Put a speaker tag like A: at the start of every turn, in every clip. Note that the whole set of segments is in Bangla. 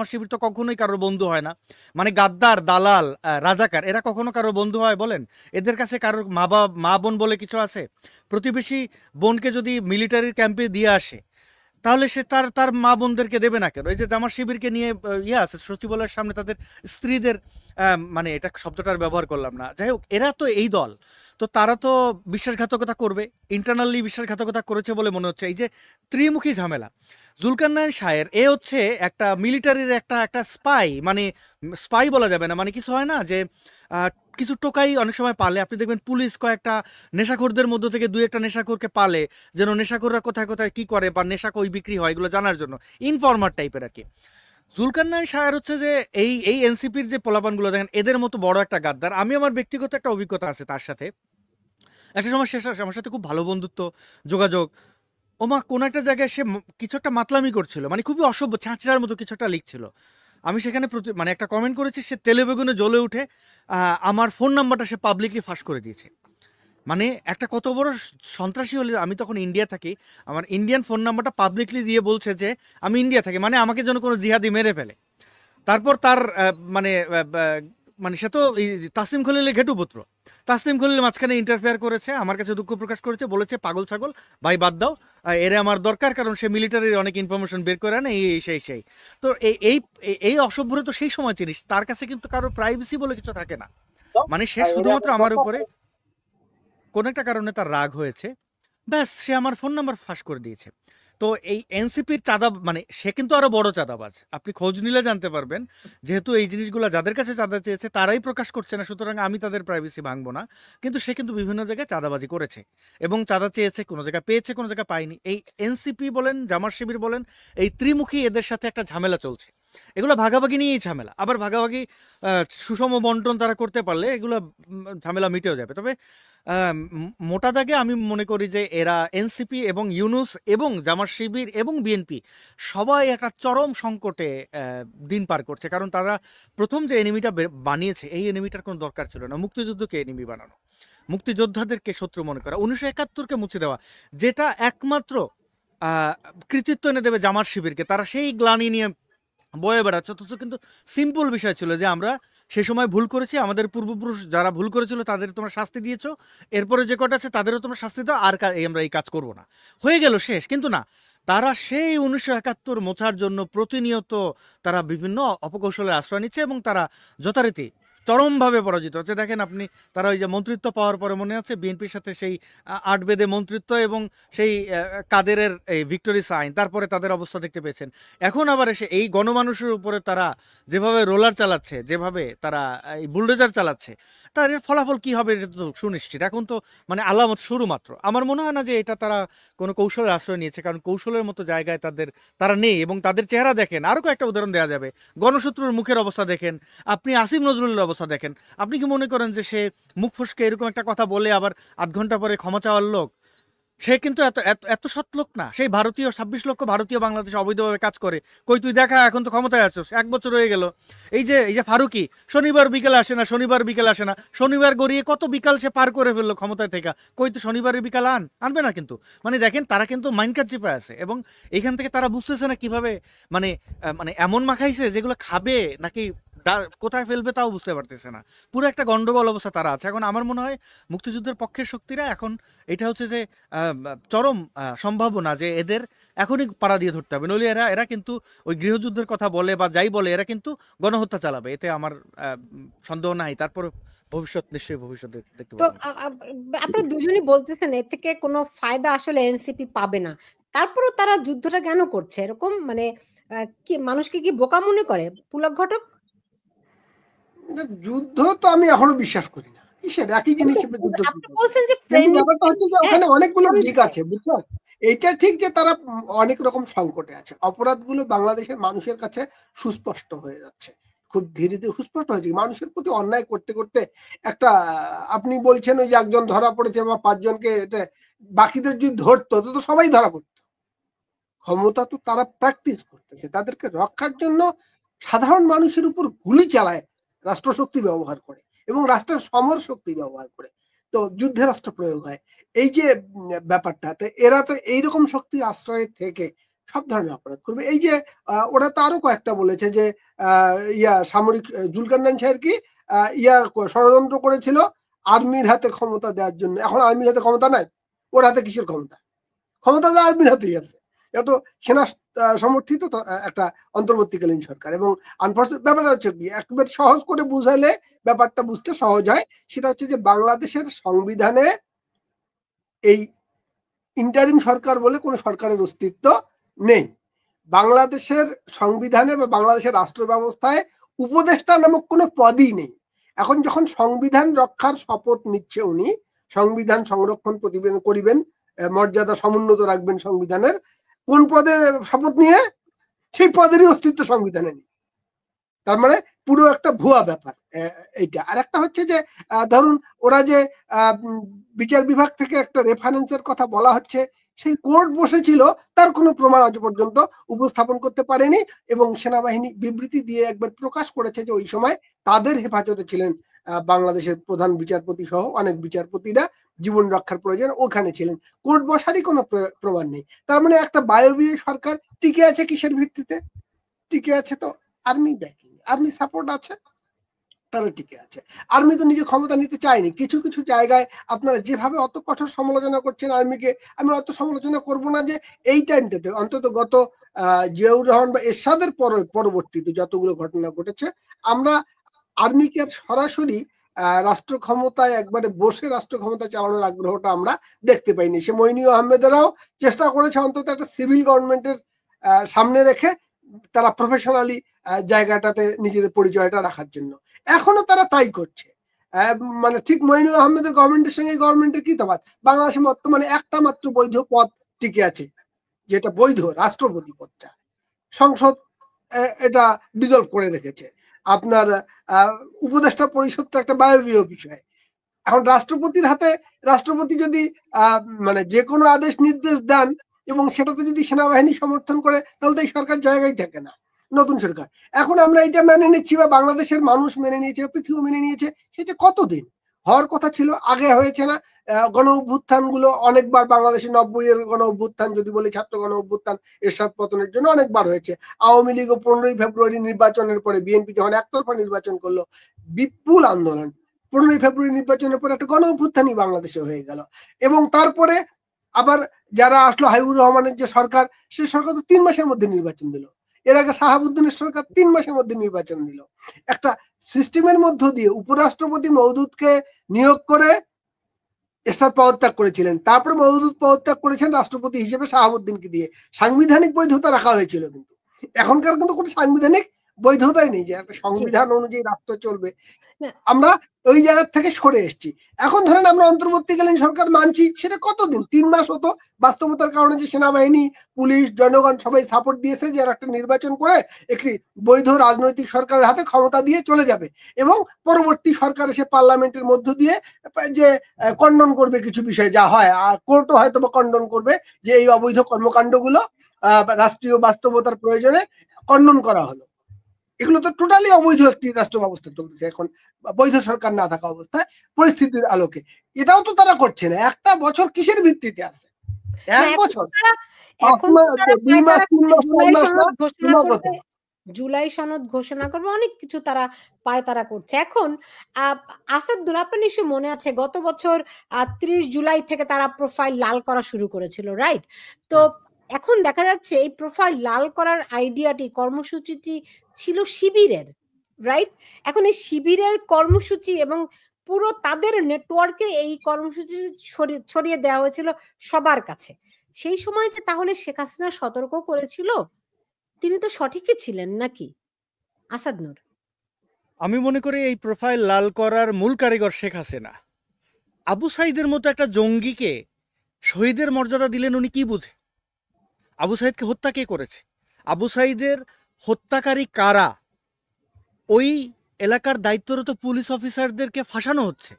A: শিবির তো কখনোই কারোর বন্ধু হয় না। মানে গাদ্দার, দালাল, রাজাকার এরা কখনো কারোর বন্ধু হয় বলেন? এদের কাছে কারোর মা বোন বলে কিছু আছে? প্রতিবেশী বোনকে যদি মিলিটারির ক্যাম্পে দিয়ে আসে, তাহলে সে তার তার মা বোনদেরকে দেবে না কেন? এই যে জামাত শিবিরকে নিয়ে ইয়ে আছে সচিবালয়ের সামনে তাদের স্ত্রীদের, মানে এটা শব্দটা আর ব্যবহার করলাম না। যাই হোক, এরা তো এই দল। তো তারা তো বিশ্বাসঘাতকতা করবে। ইন্টারনালি বিশ্বাসঘাতকতা করেছে বলে মনে হচ্ছে। এই যে ত্রিমুখী ঝামেলা। জুলকারনাইন শাহের এ হচ্ছে একটা মিলিটারির একটা স্পাই, মানে স্পাই বলা যাবে না। মানে কিছু হয় না যে আহ, কিছু টোকাই অনেক সময় পালে, আপনি দেখবেন পুলিশ কয়েকটা নেশাখোরদের মধ্য থেকে দুই একটা নেশাখোরকে পালে, যেন নেশাখোররা কোথায় কোথায় কি করে বা নেশা কই বিক্রি হয় এগুলো জানার জন্য, ইনফরমার টাইপের আর কি। জুলকারনাইন শাহের হচ্ছে যে এই এনসিপির যে পোলাপানগুলো দেখেন, এদের মতো বড় একটা গাদ্দার। আমি আমার ব্যক্তিগত একটা অভিজ্ঞতা আছে তার সাথে। একটা সময় সে আমার সাথে খুব ভালো বন্ধুত্ব, যোগাযোগ। ওমা কোন একটা জায়গায় সে কিছু একটা মাতলামি করছিল, মানে খুবই অসভ্য ছ্যাঁচড়ার মতো কিছু একটা লিখছিল। আমি সেখানে মানে একটা কমেন্ট করেছি, সে তেলে বেগুনে জ্বলে উঠে আমার ফোন নাম্বারটা সে পাবলিকলি ফাঁস করে দিয়েছে। মানে একটা কত বড় সন্ত্রাসী হলে, আমি তখন ইন্ডিয়া থাকি, আমার ইন্ডিয়ান ফোন নাম্বারটা পাবলিকলি দিয়ে বলছে যে আমি ইন্ডিয়া থাকি, মানে আমাকে যেন কোনো জিহাদি মেরে ফেলে। তারপর তার মানে মানে সে তো তাসলিম খলিলের ঘেটুপুত্র। তাসলিম খলিল মাঝখানে ইন্টারফেয়ার করেছে, আমার কাছে দুঃখ প্রকাশ করেছে, বলেছে পাগল ছাগল, ভাই বাদ দাও, এরে আমার দরকার, কারণ সে মিলিটারির অনেক ইনফরমেশন বের করে আনে, সেই। তো এই অসভ্যরে তো সেই সময় চিনিস, তার কাছে কিন্তু কারো প্রাইভেসি বলে কিছু থাকে না। মানে সে শুধুমাত্র আমার উপরে কোন একটা কারণে তার রাগ হয়েছে, ব্যাস সে আমার ফোন নাম্বার ফাঁস করে দিয়েছে। তো এই এনসিপির চাঁদা, মানে সে কিন্তু আরো বড় চাঁদাবাজ, আপনি খোঁজ নিলে জানতে পারবেন। যেহেতু এই জিনিসগুলো যাদের কাছে চাঁদা চেয়েছে তারাই প্রকাশ করছে না, সুতরাং আমি তাদের প্রাইভেসি ভাঙবো না। কিন্তু সে কিন্তু বিভিন্ন জায়গায় চাঁদাবাজি করেছে এবং চাঁদা চেয়েছে, কোনো জায়গায় পেয়েছে, কোনো জায়গায় পায়নি। এই এনসিপি বলেন, জামাত শিবির বলেন, এই ত্রিমুখী এদের সাথে একটা ঝামেলা চলছে। এগুলো ভাগাভাগি নিয়েই ঝামেলা, আবার ভাগাভাগি সুষম বন্টন তারা করতে পারলে এগুলো ঝামেলা মিটেও যাবে। তবে মোটা দাগে আমি মনে করি যে এরা এনসিপি এবং ইউনুস এবং জামাত শিবির এবং বিএনপি সবাই একটা চরম সংকটে দিন পার করছে। কারণ তারা প্রথম যে এনিমিটা বানিয়েছে, এই এনিমিটার কোনো দরকার ছিল না। মুক্তিযুদ্ধকে এনিমি বানানো, মুক্তিযোদ্ধাদেরকে শত্রু মনে করা, 1971কে মুছে দেওয়া, যেটা একমাত্র আহ, কৃতিত্ব এনে দেবে জামাত শিবিরকে, তারা সেই গ্লানি নিয়ে বয়ে বেড়াচ্ছে। অথচ কিন্তু সিম্পল বিষয় ছিল যে আমরা সে সময় ভুল করেছি, আমাদের পূর্বপুরুষ যারা ভুল করেছিল তাদের তোমরা শাস্তি দিয়েছো, এরপরে যে কটা আছে তাদেরও তোমরা শাস্তি দাও, আর আমরা এই কাজ করব না, হয়ে গেল শেষ। কিন্তু না, তারা সেই 1971 মোছার জন্য প্রতিনিয়ত তারা বিভিন্ন অপকৌশলের আশ্রয় নিচ্ছে এবং তারা যথারীতি চরমভাবে পরাজিত হচ্ছে। দেখেন আপনি, তারা ওই যে মন্ত্রিত্ব পাওয়ার পরে মনে আছে বিএনপির সাথে সেই আট বেদে মন্ত্রিত্ব এবং সেই কাদেরের এই ভিক্টোরি সাইন, তারপরে তাদের অবস্থা দেখতে পেয়েছেন। এখন আবার এসে এই গণমানুষের উপরে তারা যেভাবে রোলার চালাচ্ছে, যেভাবে তারা এই বুলডোজার চালাচ্ছে, তার এর ফলাফল কি হবে এটা তো সুনিশ্চিত। এখন তো মানে আলামত শুরু মাত্র। আমার মনে হয় না যে এটা তারা কোনো কৌশলের আশ্রয় নিয়েছে, কারণ কৌশলের মতো জায়গায় তারা নেই। এবং তাদের চেহারা দেখেন, আরও কয়েকটা উদাহরণ দেওয়া যাবে। গণশত্রুর মুখের অবস্থা দেখেন, আপনি আসিফ নজরুলের অবস্থা দেখেন। আপনি কি মনে করেন যে সে মুখ ফসকে এরকম একটা কথা বলে আবার আধ ঘন্টা পরে ক্ষমা চাওয়ার লোক? সে কিন্তু এত এত এত সৎ লোক না। সেই ভারতীয় 26 লক্ষ ভারতীয় বাংলাদেশে অবৈধভাবে কাজ করে, কই তুই দেখা, এখন তো ক্ষমতায় আছো, 1 বছর হয়ে গেল। এই যে ফারুকি, শনিবার বিকেলে আসে না, শনিবার গড়িয়ে কত বিকাল সে পার করে ফেললো ক্ষমতায় থেকে, কই তো শনিবারের বিকাল আনবে না কিন্তু। মানে দেখেন, তারা কিন্তু মাইন্ডকার চিপে আছে এবং এখান থেকে তারা বুঝতেছে না কিভাবে, মানে মানে এমন মাখাইছে যেগুলো খাবে নাকি কোথায় ফেলবে তাও বুঝতে পারতেছে না। পুরো একটা গন্ডগোল অবস্থা তারা আছে এখন। আমার মনে হয় মুক্তিযুদ্ধের পক্ষের শক্তিরা এখন, এটা হচ্ছে যে চরম সম্ভাবনা যে এদের এখনই পাড়া দিয়ে ধরতে হবে, নইলে এরা কিন্তু ওই গৃহযুদ্ধের কথা বলে বা যাই বলে, এরা কিন্তু গণহত্যা চালাবে, এতে আমার সন্দেহ নাই। তারপর নিশ্চয়ই ভবিষ্যতে দেখতে
B: তো
A: পাবেন।
B: আপনারা দুজনই বলতেছেন এর থেকে কোনো ফায়দা আসলে এনসিপি পাবে না, তারপরও তারা যুদ্ধটা কেন করছে এরকম? মানে কি মানুষকে কি বোকা মনে করে পুলক ঘটক?
C: যুদ্ধ তো আমি এখনো বিশ্বাস করি না, কিসের একই জিনিস যুদ্ধ।
B: আপনি বলছেন যে
C: কিন্তু
B: ফ্রেন্ডলি,
C: ব্যাপারটা হচ্ছে যে ওখানে অনেকগুলো দিক আছে, বুঝছো? এইটা ঠিক যে তারা অনেক রকম সংকটে আছে, অপরাধগুলো বাংলাদেশের মানুষের কাছে সুস্পষ্ট হয়ে যাচ্ছে, খুব ধীরে ধীরে সুস্পষ্ট হয়েছে। মানুষের প্রতি অন্যায় করতে করতে একটা, আপনি বলছেন ওই যে একজন ধরা পড়েছে বা 5 জনকে, এটা বাকিদের যদি ধরতো তো সবাই ধরা পড়তো। ক্ষমতা তো তারা প্র্যাকটিস করতেছে, তাদেরকে রক্ষার জন্য সাধারণ মানুষের উপর গুলি চালায় রাষ্ট্রশক্তি ব্যবহার করে এবং রাষ্ট্রের সমর শক্তি ব্যবহার করে, তো যুদ্ধের অস্ত্র প্রয়োগ হয়। এই যে ব্যাপারটা, তো এরা তো এইরকম শক্তির আশ্রয়ে থেকে সব ধরনের অপরাধ করবে। এই যে ওরা তো আরো কয়েকটা বলেছে যে সামরিক জুলকারনাইন সাহেব কি ষড়যন্ত্র করেছিল আর্মির হাতে ক্ষমতা দেওয়ার জন্য। এখন আর্মির হাতে ক্ষমতা নাই, ওর হাতে কিসের ক্ষমতা? ক্ষমতা তো আর্মির হাতেই আছে। এটা তো সেনা সমর্থিত একটা অন্তর্বর্তীকালীন সরকার। এবং আনফর্চুনেট ব্যাপারটা হচ্ছে কি, একবার সহজ করে বুঝাইলে ব্যাপারটা বুঝতে সহজ হয়। সেটা হচ্ছে যে বাংলাদেশের সংবিধানে এই ইন্টারিম সরকার বলে কোনো সরকারের অস্তিত্ব নেই। বাংলাদেশের সংবিধানে বা বাংলাদেশের রাষ্ট্র ব্যবস্থায় উপদেষ্টা নামক কোনো পদই নেই। এখন যখন সংবিধান রক্ষার শপথ নিচ্ছে উনি, সংবিধান সংরক্ষণ প্রতিবেদন করিবেন, মর্যাদা সমুন্নত রাখবেন সংবিধানের, কোন পদে শপথ নিয়ে? সেই পদেরই অস্তিত্ব সংবিধানে নেই। তার মানে পুরো একটা ভুয়া ব্যাপার এইটা। আর একটা হচ্ছে যে ধরুন ওরা যে বিচার বিভাগ থেকে একটা রেফারেন্সের কথা বলা হচ্ছে, সেই কোর্ট বসেছিল, তার কোনো প্রমাণ আজ পর্যন্ত উপস্থাপন করতে পারেনি। এবং সেনাবাহিনী বিবৃতি দিয়ে একবার প্রকাশ করেছে যে ওই সময় তাদের হেফাজতে ছিলেন বাংলাদেশের প্রধান বিচারপতি সহ অনেক বিচারপতিরা, জীবন রক্ষার প্রয়োজন ওখানে ছিলেন। কোর্ট বসারই কোনো প্রমাণ নেই। তার মানে একটা বায়বীয় সরকার টিকে আছে কিসের ভিত্তিতে? টিকে আছে তো আর্মি ব্যাকিং, আর্মি সাপোর্ট আছে, তারা টিকে আছে। আর্মি তো নিজে ক্ষমতা নিতে চায়নি। কিছু কিছু জায়গায় আপনারা যেভাবে অত কঠোর সমালোচনা করছেন আর্মিকে, আমি অত সমালোচনা করব না। যে এই টাইমটাতে অন্তত গত জিয়াউর রহমান বা এরশাদের পরবর্তীতে যতগুলো ঘটনা ঘটেছে, আমরা আর্মিকে সরাসরি রাষ্ট্র ক্ষমতায় একবারে বসে রাষ্ট্র ক্ষমতা চালানোর আগ্রহটা আমরা দেখতে পাইনি। সে মইনুল আহমেদেরাও চেষ্টা করেছে অন্তত একটা সিভিল গভর্নমেন্টের সামনে রেখে তারা প্রফেশনালি জায়গাটাতে নিজেদের পরিচয়টা রাখার জন্য। এখনো তারা তাই করছে। মানে ঠিক মইনুল আহমেদের গভর্নমেন্টের সঙ্গে গভর্নমেন্টের কি তফাৎ? বাংলাদেশে বর্তমানে একটা মাত্র বৈধ পদ টিকে আছে, যেটা বৈধ রাষ্ট্রপতি পদটা। সংসদ এটা ডিজলভ করে রেখেছে। আপনার উপদেষ্টা পরিষদটা একটা বায়বীয় বিষয়। এখন রাষ্ট্রপতির হাতে, রাষ্ট্রপতি যদি মানে যে কোনো আদেশ নির্দেশ দেন এবং সেটাতে যদি সেনাবাহিনী সমর্থন করে, তাহলে তো এই সরকার জায়গায় থাকে না, নতুন সরকার। এখন আমরা এটা মেনে নিচ্ছি বা বাংলাদেশের মানুষ মেনে নিয়েছে, পৃথিবী মেনে নিয়েছে, সেটা কতদিন হওয়ার কথা ছিল, আগে হয়েছে না? গণ অভ্যুত্থান গুলো অনেকবার, বাংলাদেশে 90 এর গণ অভ্যুত্থান যদি বলি, ছাত্র গণ অভ্যুত্থান এরশাদ পতনের জন্য অনেকবার হয়েছে। আওয়ামী লীগ 15ই ফেব্রুয়ারি নির্বাচনের পরে বিএনপি যখন একতরফা নির্বাচন করলো, বিপুল আন্দোলন, 15ই ফেব্রুয়ারি নির্বাচনের পরে একটা গণ অভ্যুত্থানই বাংলাদেশে হয়ে গেল। এবং তারপরে আবার যারা আসলো, হাবিবুর রহমানের যে সরকার, সে সরকার তো 3 মাসের মধ্যে নির্বাচন দিল। এর আগে শাহাবুদ্দিনের সরকার 3 মাসের মধ্যে নির্বাচন দিল। একটা সিস্টেমের মধ্য দিয়ে উপরাষ্ট্রপতি মওদুদকে নিয়োগ করে এরশাদ পদত্যাগ করেছিলেন, তারপরে মওদুদ পদত্যাগ করেছেন রাষ্ট্রপতি হিসেবে শাহাবুদ্দিনকে দিয়ে। সাংবিধানিক বৈধতা রাখা হয়েছিল, কিন্তু এখনকার কিন্তু কোনো সাংবিধানিক বৈধতাই নেই যে একটা সংবিধান অনুযায়ী রাষ্ট্র চলবে। আমরা ওই জায়গা থেকে সরে এসেছি। এখন ধরেন আমরা অন্তর্বর্তীকালীন সরকার মানছি, সেটা কতদিন? 3 মাস হতো। বাস্তবতার কারণে যে সেনাবাহিনী, পুলিশ, জনগণ সবাই সাপোর্ট দিয়েছে যে একটা নির্বাচন করে একটি বৈধ রাজনৈতিক সরকারের হাতে ক্ষমতা দিয়ে চলে যাবে, এবং পরবর্তী সরকার এসে পার্লামেন্টের মধ্য দিয়ে যে কন্ডন করবে কিছু বিষয়, যা হয় কোর্টও হয়তো বা কন্ডন করবে যে এই অবৈধ কর্মকাণ্ডগুলো রাষ্ট্রীয় বাস্তবতার প্রয়োজনে কন্ডন করা হলো। এগুলো তো টোটালি অবৈধ একটি রাষ্ট্র ব্যবস্থা চলতেছে এখন, বৈধ সরকার না থাকা অবস্থায়, পরিস্থিতির আলোকে। এটাও তো তারা করছে না। একটা বছর কিসের ভিত্তিতে আছে? এক বছর, 5 মাস, 2 মাস, 3 মাস, 4 মাস না,
B: জুলাই সনদ ঘোষণা করবে, অনেক কিছু তারা পায়তারা করছে। এখন আসাদুল, আপনার নিশ্চয়ই মনে আছে গত বছর 30 জুলাই থেকে তারা প্রোফাইল লাল করা শুরু করেছিল, রাইট? তো এখন দেখা যাচ্ছে এই প্রোফাইল লাল করার আইডিয়াটি, কর্মসূচিটি ছিল শিবিরের, রাইট? এখন এই শিবিরের কর্মসূচি এবং পুরো তাদের নেটওয়ার্কে এই কর্মসূচি ছড়িয়ে দেওয়া হয়েছিল সবার কাছে। সেই সময় যে তাহলে শেখ হাসিনা সতর্ক করেছিল, তিনি তো সঠিকই ছিলেন নাকি আসাদ নূর?
A: আমি মনে করি এই প্রোফাইল লাল করার মূল কারিগর শেখ হাসিনা। আবু সাইদের মতো একটা জঙ্গিকে শহীদের মর্যাদা দিলেন উনি কি বুঝে? আবু সাইদকে হত্যা কে করেছে? আবু সাইদের হত্যাকারী কারা? ওই এলাকার দায়িত্বরত পুলিশ অফিসারদেরকে ফাঁসানো হচ্ছে।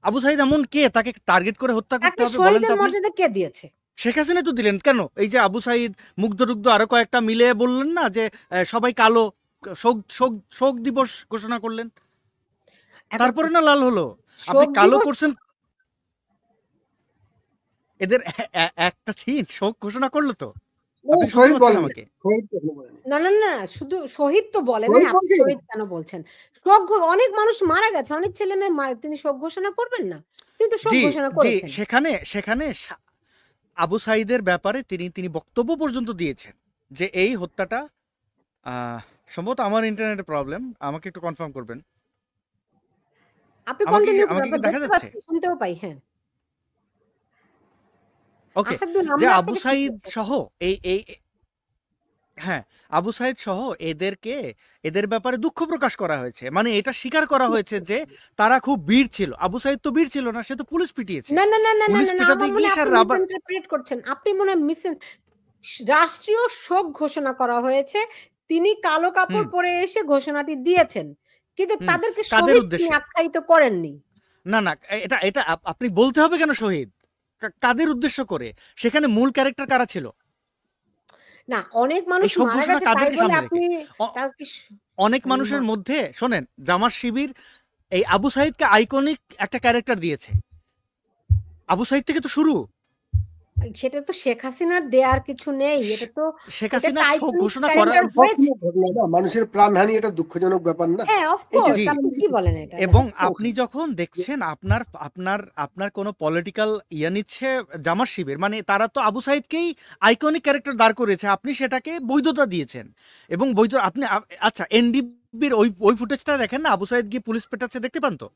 A: আবু সাইদ এমন কে তাকে টার্গেট করে হত্যা করতে হবে? বলেন তো,
B: মর্যাদা কে দিয়েছে?
A: শেখ হাসিনা তো দিলেন। কেন? এই যে আবু সাইদ, মুগ্ধরুগ্ধ আরো কয়েকটা মিলে বললেন না যে সবাই কালো, শোক দিবস ঘোষণা করলেন, তারপরে না লাল হলো। আপনি কালো করছেন, এদের একটা দিন শোক ঘোষণা করলো তো।
B: ও
A: আপনি শুনতে
C: শহীদ
A: পাচ্ছেন
C: বলেন
A: আমাকে?
C: শহীদ কখনো বলেনি
B: না, না, না, শুধু শহীদ তো বলেন
C: শহীদ
B: নাই, আপনি
C: বলছেন
B: শহীদ কেন বলছেন? শোক অনেক মানুষ মারা গেছে, অনেক ছেলে-মেয়ে তিনি শোক ঘোষণা করবেন না? তিনি তো শোক
A: জি,
B: ঘোষণা
A: জি,
B: করেছেন।
A: সেখানে আবু সাঈদের ব্যাপারে তিনি বক্তব্য পর্যন্ত দিয়েছেন যে এই হত্যাটা সম্ভবত আমার ইন্টারনেটের প্রবলেম, আমাকে একটু কনফার্ম করবেন।
B: আপনি
A: আমাকে
B: কন্টিনিউ করুন,
A: আমাকে কি
B: আমরা
A: দেখা
B: দেখতে
A: যাচ্ছে?
B: পাচ্ছি, শুনতেও পাই, হ্যাঁ।
A: ওকে,
B: আসাদুল,
A: যে
B: আমরা
A: আবু
B: আপনাকে
A: সাঈদ
B: শুনতে
A: সহ
B: পাচ্ছি।
A: এই হ্যাঁ, আবু সাঈদ সহ এদের ব্যাপারে দুঃখ প্রকাশ করা হয়েছে। মানে এটা স্বীকার করা হয়েছে যে তারা খুব বীর ছিল। আবু সাঈদ তো বীর ছিল না, সে তো পুলিশ পিটিয়েছে।
B: না, না, না, না, না,
A: পুলিশ
B: না, না,
A: পিটাতে
B: আমার মনে
A: গিয়ে
B: হয়
A: সে
B: আপনি
A: রাবার
B: মিসইন্টারপ্রেট করছেন। আপনি মনে হয় রাষ্ট্রীয় শোক ঘোষণা করা হয়েছে। তিনি কালো
A: হুম,
B: কাপড় পরে এসে ঘোষণাটি দিয়েছেন। কিন্তু
A: হুম।
B: তাদেরকে
A: কাদের
B: শহীদ তিনি
A: উদ্দেশ্যে?
B: আখ্যায়িত করেননি।
A: না, এটা আপনি বলতে হবে কেন শহীদ? কাদের উদ্দেশ্য করে? সেখানে মূল ক্যারেক্টার কারা ছিল?
B: না, অনেক
A: এই
B: মানুষ
A: শোক
B: মারা
A: ঘোষণা
B: গেছে তাই
A: কাদেরকে
B: বলে
A: সামনে রেখে?
B: আপনি
A: অ
B: তাকে
A: অনেক
B: মানে
A: মানুষের মধ্যে শোনেন, জামাত শিবির এই আবু সাঈদকে আইকনিক একটা ক্যারেক্টার দিয়েছে। আবু সাঈদ থেকে তো শুরু।
B: সেটা তো শেখ হাসিনার দেয়ার কিছু নেই। এটা তো
A: শেখ
B: এটা একটা
A: হাসিনা শোক
B: আইকনিক
A: ঘোষণা করার
B: ক্যারেক্টার হয়েছে।
C: ঘটনা না, মানুষের প্রাণহানি এটা দুঃখজনক ব্যাপার না।
B: হ্যাঁ, অফ
C: এই যে
B: কোর্স
A: জি,
B: আপনি কি বলেন এটা?
A: এবং
B: অফ কোর্স।
A: আপনি যখন দেখছেন আপনার কোনো পলিটিক্যাল নিচ্ছে জামাত শিবির, মানে তারা তো আবু সাঈদকেই আইকনিক ক্যারেক্টার দাঁড় করেছে, আপনি সেটাকে বৈধতা দিয়েছেন। এবং আপনি আচ্ছা, এনডিবির ওই ফুটেজটা দেখেন না, আবু সাঈদ গিয়ে পুলিশ পেটাচ্ছে, দেখতে পান তো?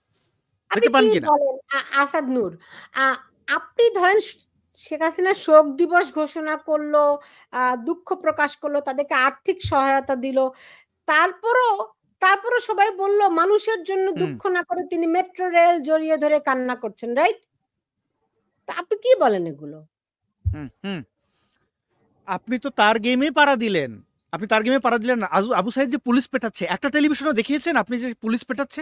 B: আপনি
A: দেখতে পান
B: কি
A: কিনা?
B: বলেন আসাদ নূর, আ আপনি ধরেন শেখ হাসিনা শোক দিবস ঘোষণা করলো, দুঃখ প্রকাশ করলো, তাদেরকে আর্থিক সহায়তা দিল। তারপরও সবাই বলল মানুষের জন্য
A: হুম,
B: দুঃখ না করে তিনি মেট্রো রেল জড়িয়ে ধরে কান্না করছেন, রাইট? তা আপনি কি বলেন এগুলো?
A: হুম, হুম। আপনি তো তার গেমে পাড়া দিলেন। আপনি তার গেমে পাড়া দিলেন না। আবু সাঈদ যে পুলিশ পেটাচ্ছে, একটা টেলিভিশনে দেখিয়েছেন আপনি যে পুলিশ পেটাচ্ছে?